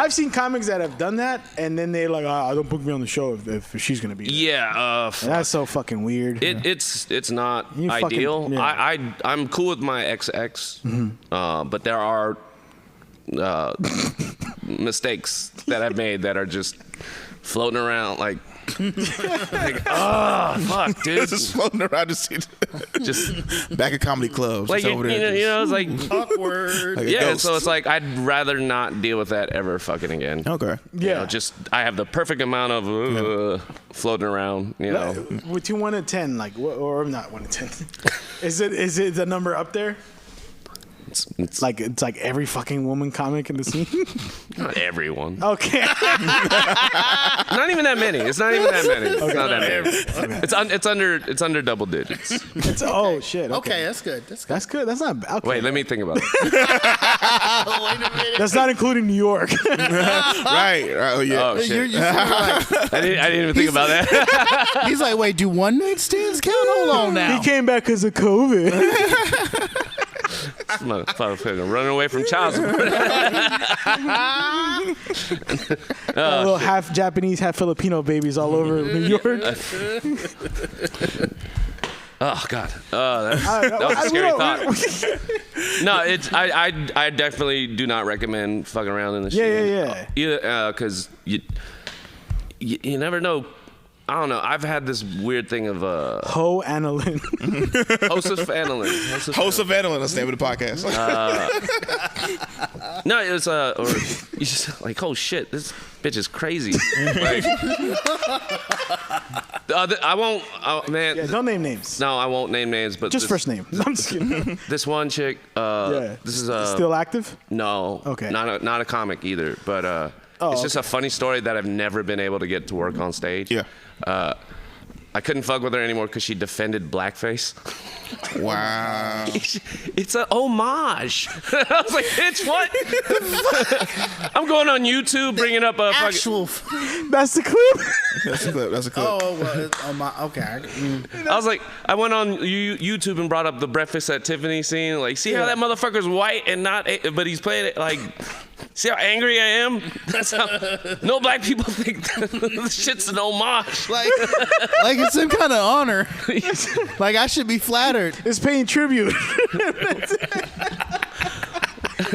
I've seen comics that have done that, and then they're like, don't book me on the show if she's gonna be there. Yeah, that's so fucking weird. It's not You ideal. fucking- yeah. I'm cool with my XX, but there are mistakes that I've made that are just floating around like oh fuck, dude. Just floating around just back at comedy clubs. Like over there, you know, it's like Awkward. like a yeah. ghost. So it's like I'd rather not deal with that ever fucking again. Okay. You know, just I have the perfect amount of floating around. You know, With you 1 to 10, like, or not 1 to 10. Is it the number up there? it's Like it's like every fucking woman comic in the scene. not everyone. Okay. Not even that many. It's not even that many. It's not that many. It's under double digits. Oh shit. Okay, that's good. That's good. That's not bad. Okay. Wait, let me think about it. Wait a minute. That's not including New York. Right. Oh yeah. Oh shit. You're like, I didn't even think about that. he's like, wait, do one night stands count? Hold on now. He came back because of COVID. Motherfucker running away from child support. A little half Japanese, half Filipino babies all over New York. Oh God, that was a scary thought. No, I definitely do not recommend fucking around in the shit. Yeah. Either because you never know. I don't know. I've had this weird thing of Ho Annalyn. Host of Annalyn, that's the name of the podcast. No, it was or you just like, oh shit, this bitch is crazy. Like, I won't, man. Yeah, don't name names. No, I won't name names, but Just first name. No, I'm just kidding. This one chick. Yeah. This is Still active? No. Okay. Not a comic either, but it's just a funny story that I've never been able to get to work on stage. Yeah. I couldn't fuck with her anymore because she defended blackface. Wow. It's a homage. I was like, bitch, what? I'm going on YouTube, bringing up a Actual. That's the clip. That's a clip. That's a clip. Oh, well, okay. I was like, I went on YouTube and brought up the Breakfast at Tiffany scene. Like, see how that motherfucker's white and not, but he's playing it like, see how angry I am? That's how, no black people think this shit's an homage. Like it's some kind of honor. Like I should be flattered. It's paying tribute.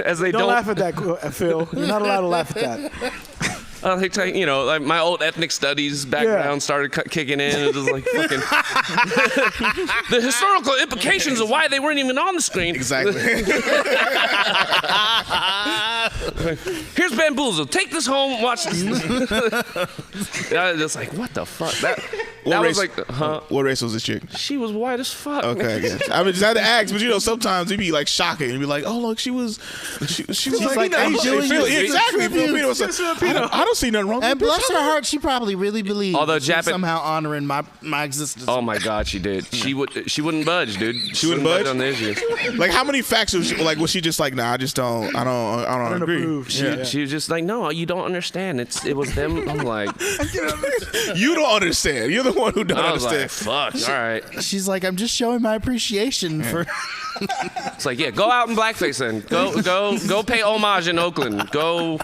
As they Don't laugh at that, Phil. You're not allowed to laugh at that. You know, like my old ethnic studies background started kicking in. It was like fucking the historical implications of why they weren't even on the screen. Exactly. Here's Bamboozle. Take this home. Watch this. I was just like, what the fuck? That was like, What race was this chick? She was white as fuck. Okay, I guess. I mean, just had to ask, but you know, sometimes it'd be like shocking. You'd be like, oh look, she was like Asian. exactly. Filipino. I don't see nothing wrong. And bless her heart, she probably really believed she was Japan- somehow honoring my existence. Oh my God, she did. She wouldn't budge, dude. She wouldn't budge on the issue. Like how many facts was she just like, nah, I don't agree. Approve. She was just like, no, you don't understand. It was them. I'm like, You don't understand. You're the one who don't I was understand. like, fuck. All right. She's like, I'm just showing my appreciation for. It's like, yeah, go out in blackface then. Go pay homage in Oakland. Go.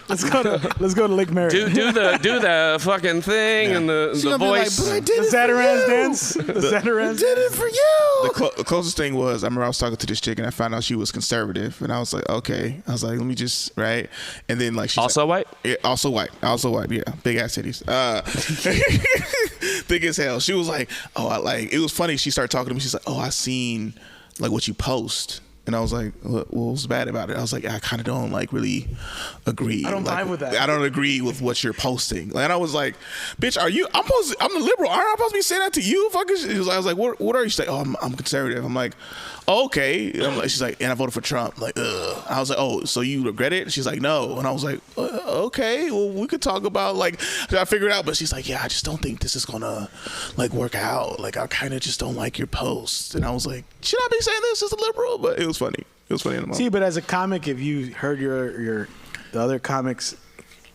Let's go to Lake Merritt. Do the fucking thing and the voice. Like, but I did The it for Zatarans you. dance. The Zatarans. Did it for you. The closest thing was, I remember I was talking to this chick and I found out she was conservative, and I was like, okay. I was like, let me just right, and then like she's Also like, white? Yeah, also white. Yeah, big ass titties. Big as hell. She was like, it was funny. She started talking to me. She's like, oh, I seen like what you post. And I was like, what was bad about it? I was like, I kind of don't like really agree. I don't vibe with that. I don't agree with what you're posting. And I was like, bitch, I'm the liberal. Aren't I supposed to be saying that to you? I was like, what are you saying? Oh, I'm conservative. I'm like, oh, okay. She's like, and I voted for Trump. I'm like, ugh. I was like, oh, so you regret it? She's like, no. And I was like, okay, well, we could talk about like, I figured it out. But she's like, yeah, I just don't think this is gonna like work out. Like, I kind of just don't like your posts. And I was like, should I be saying this as a liberal? But it was funny. It was funny in the moment. See, but as a comic, if you heard the other comics,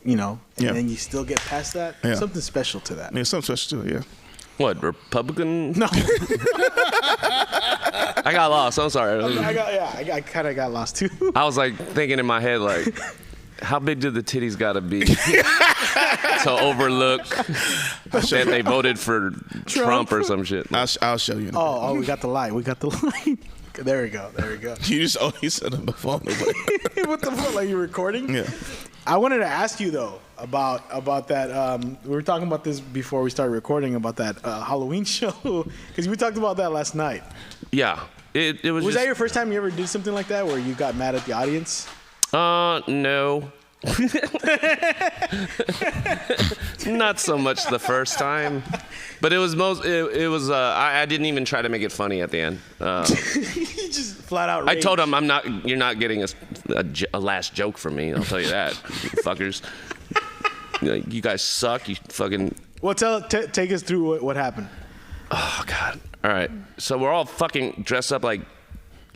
you know, and then you still get past that, something special to that. Yeah, something special to it, yeah. What, Republican? No. I got lost. I'm sorry. I kind of got lost too. I was like thinking in my head, like, How big do the titties gotta be to overlook that they voted for Trump or some shit? I'll show you. Oh, we got the light. There we go. You said it before. What the fuck? Like, you recording? Yeah. I wanted to ask you though about that. We were talking about this before we started recording about that Halloween show because we talked about that last night. Yeah, it was. Was that your first time you ever did something like that where you got mad at the audience? No. Not so much the first time, but it was I didn't even try to make it funny at the end. You just flat out rage. I told him you're not getting a last joke from me. I'll tell you that, you fuckers. You guys suck. You fucking. Well, take us through what happened. Oh God. All right. So we're all fucking dressed up like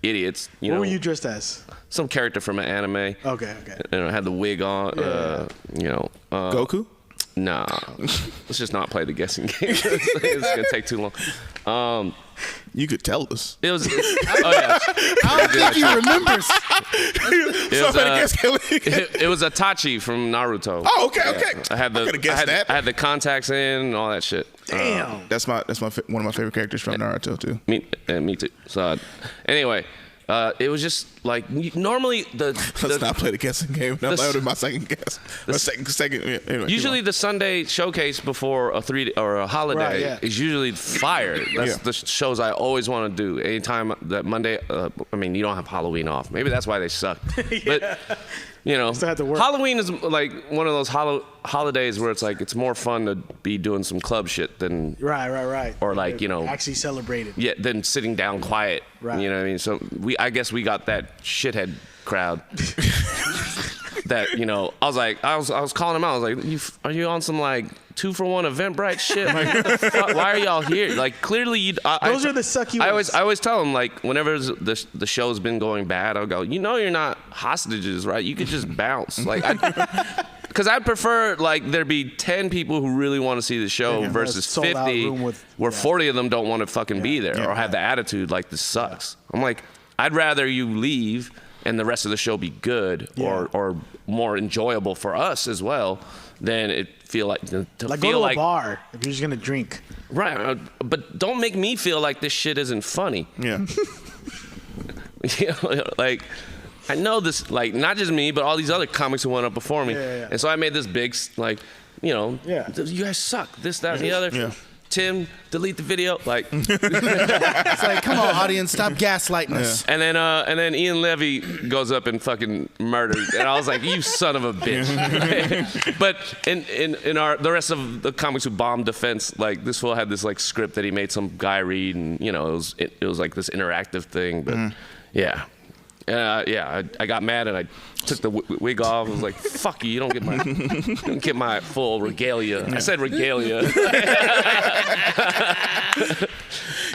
idiots. What were you dressed as? Some character from an anime. Okay. And I had the wig on. Goku? Nah. Let's just not play the guessing game. It's gonna take too long. You could tell us. It was. Oh yeah. I don't think he remembers. It was Itachi from Naruto. Oh, okay. I could have guessed that. I had the contacts in and all that shit. Damn. That's one of my favorite characters from Naruto too. Me too. So anyway. It was just like normally Let's not play the guessing game. I'm out of my second guess. Second. Anyway, usually the Sunday showcase before a holiday is usually fire. That's the shows I always want to do. Anytime that Monday, you don't have Halloween off. Maybe that's why they suck. But Still have to work. Halloween is like one of those holidays where it's like it's more fun to be doing some club shit than right. Or like actually celebrated. Yeah, than sitting down quiet. Right. You know what I mean? So I guess we got that shithead crowd. That I was calling them out. I was like, are you on some like 2-for-1 Eventbrite shit? Like, why are y'all here? Like, clearly those are the sucky ones. I always tell them, like, whenever the show's been going bad, I'll go, you're not hostages, right? You could just bounce. Like, because I'd prefer like there be 10 people who really want to see the show versus 50 where 40 of them don't want to fucking be there or have the attitude like this sucks. I'm like, I'd rather you leave and the rest of the show be good or more enjoyable for us as well than it feel like to like feel go to like a bar if you're just gonna drink. Right, but don't make me feel like this shit isn't funny. Yeah. Like I know this, like not just me, but all these other comics who went up before me, and so I made this big like, you guys suck, this, that, and the other. Yeah. Tim, delete the video. Like, it's like, come on, audience, stop gaslighting us. And then Ian Levy goes up and fucking murdered, and I was like, you son of a bitch. But in the rest of the comics who bombed defense, like this fool had this like script that he made some guy read, and it was like this interactive thing. But I got mad and I took the wig off. I was like, "Fuck you! You don't get my full regalia." I said regalia.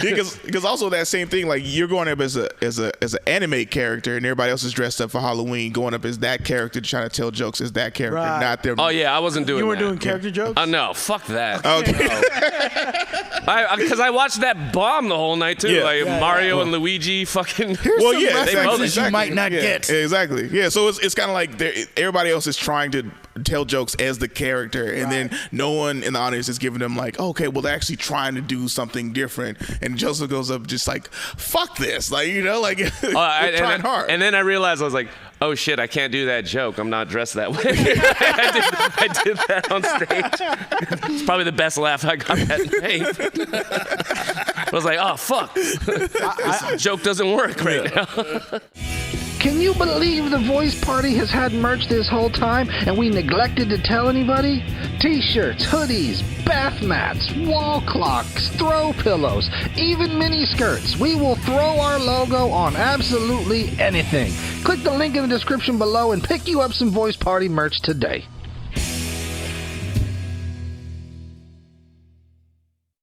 Because also that same thing, like you're going up as an anime character, and everybody else is dressed up for Halloween, going up as that character, trying to tell jokes as that character, not them. Oh yeah, I wasn't doing. You weren't that. doing character jokes? No, fuck that. Okay. Because I watched that bomb the whole night too. Mario and Luigi fucking. Here's some references you might not get. Exactly. Yeah. So it's kind of like everybody else is trying to tell jokes as the character, and then no one in the audience is giving them like, okay, well they're actually trying to do something different, and Joseph goes up just like, fuck this, like like trying hard. And then I realized I was like, oh shit, I can't do that joke. I'm not dressed that way. I did that on stage. It's probably the best laugh I got that night. I was like, oh fuck, this joke doesn't work right now. Can you believe the Voice Party has had merch this whole time and we neglected to tell anybody? T-shirts, hoodies, bath mats, wall clocks, throw pillows, even mini skirts. We will throw our logo on absolutely anything. Click the link in the description below and pick you up some Voice Party merch today.